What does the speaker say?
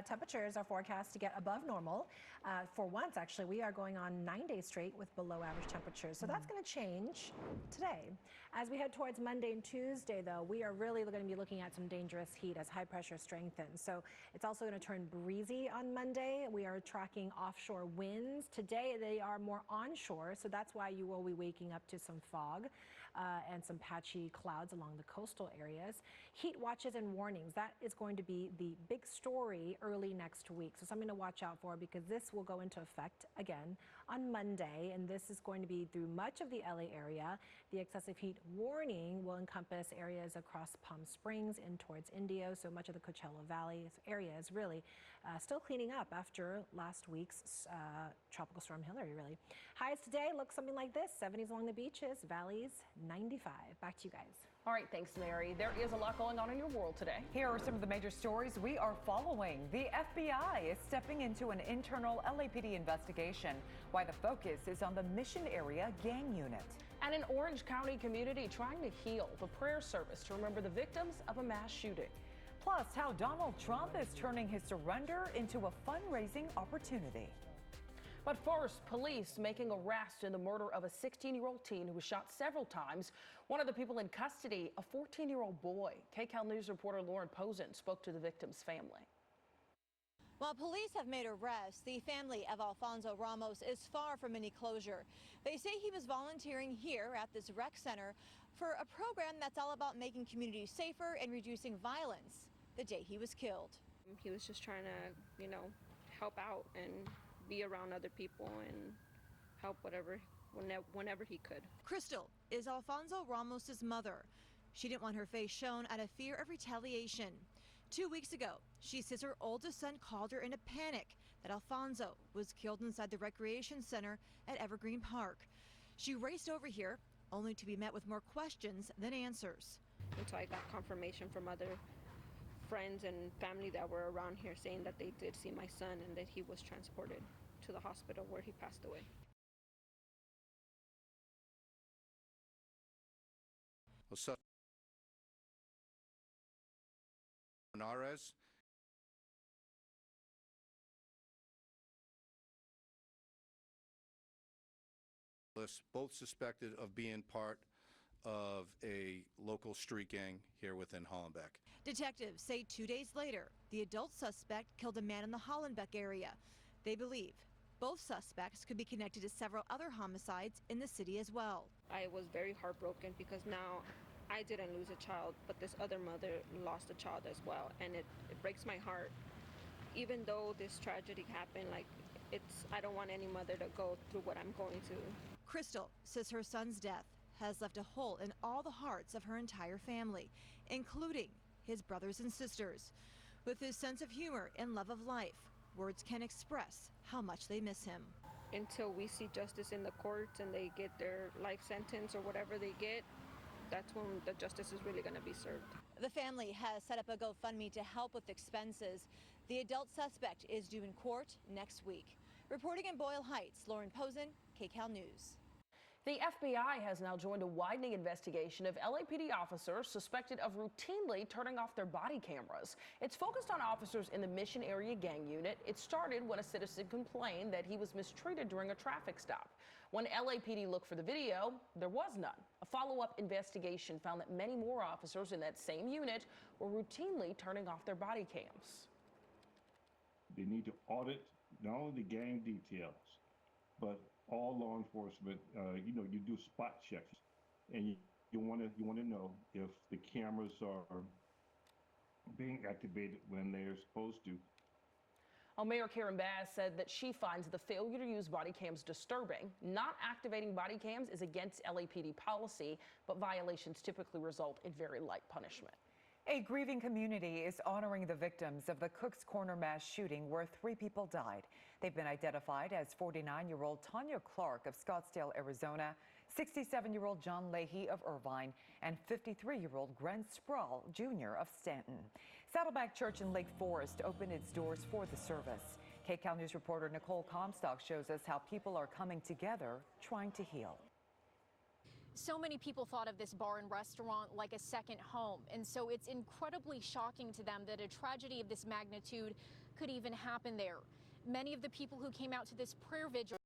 Temperatures are forecast to get above normal. For once, actually, we are going on 9 days straight with below average temperatures. So that's going to change today. As we head towards Monday and Tuesday, though, we are really going to be looking at some dangerous heat as high pressure strengthens. So it's also going to turn breezy on Monday. We are tracking offshore winds. Today, they are more onshore. So that's why you will be waking up to some fog and some patchy clouds along the coastal areas. Heat watches and warnings. That is going to be the big story early next week. So something to watch out for, because this will go into effect again on Monday, and this is going to be through much of the LA area. The excessive heat warning will encompass areas across Palm Springs and towards Indio. So much of the Coachella Valley area is really still cleaning up after last week's tropical storm Hillary, really. Highs today look something like this: 70s along the beaches, valleys 95. Back to you guys. All right, thanks, Mary. There is a lot going on in your world today. Here are some of the major stories we are following. The FBI is stepping into an internal LAPD investigation. Why the focus is on the Mission Area Gang Unit. And an Orange County community trying to heal. The prayer service to remember the victims of a mass shooting. Plus, how Donald Trump is turning his surrender into a fundraising opportunity. But first, police making arrests in the murder of a 16-year-old teen who was shot several times. One of the people in custody, a 14-year-old boy. KCAL News reporter Lauren Posen spoke to the victim's family. While police have made arrests, the family of Alfonso Ramos is far from any closure. They say he was volunteering here at this rec center for a program that's all about making communities safer and reducing violence the day he was killed. He was just trying to, help out and be around other people and help whenever he could. Crystal is Alfonso Ramos's mother. She didn't want her face shown out of fear of retaliation. 2 weeks ago, she says her oldest son called her in a panic that Alfonso was killed inside the recreation center at Evergreen Park. She raced over here only to be met with more questions than answers. And so I got confirmation from other friends and family that were around here saying that they did see my son and that he was transported to the hospital where he passed away. Nares. Both suspected of being part of a local street gang here within Hollenbeck. Detectives say 2 days later, the adult suspect killed a man in the Hollenbeck area. They believe both suspects could be connected to several other homicides in the city as well. I was very heartbroken because now I didn't lose a child, but this other mother lost a child as well, and it breaks my heart. Even though this tragedy happened, I don't want any mother to go through what I'm going through. Crystal says her son's death has left a hole in all the hearts of her entire family, including his brothers and sisters. With his sense of humor and love of life, words can't express how much they miss him. Until we see justice in the courts and they get their life sentence or whatever they get, that's when the justice is really going to be served. The family has set up a GoFundMe to help with expenses. The adult suspect is due in court next week. Reporting in Boyle Heights, Lauren Posen, KCAL News. The FBI has now joined a widening investigation of LAPD officers suspected of routinely turning off their body cameras. It's focused on officers in the Mission Area Gang Unit. It started when a citizen complained that he was mistreated during a traffic stop. When LAPD looked for the video, there was none. A follow-up investigation found that many more officers in that same unit were routinely turning off their body cams. They need to audit not only the gang details, but all law enforcement. You do spot checks, and you want to know if the cameras are being activated when they're supposed to. Mayor Karen Bass said that she finds the failure to use body cams disturbing. Not activating body cams is against LAPD policy, but violations typically result in very light punishment. A grieving community is honoring the victims of the Cook's Corner mass shooting where 3 people died. They've been identified as 49-year-old Tanya Clark of Scottsdale, Arizona, 67-year-old John Leahy of Irvine, and 53-year-old Gren Sproul Jr. of Stanton. Saddleback Church in Lake Forest opened its doors for the service. KCAL News reporter Nicole Comstock shows us how people are coming together trying to heal. So many people thought of this bar and restaurant like a second home, and so it's incredibly shocking to them that a tragedy of this magnitude could even happen there. Many of the people who came out to this prayer vigil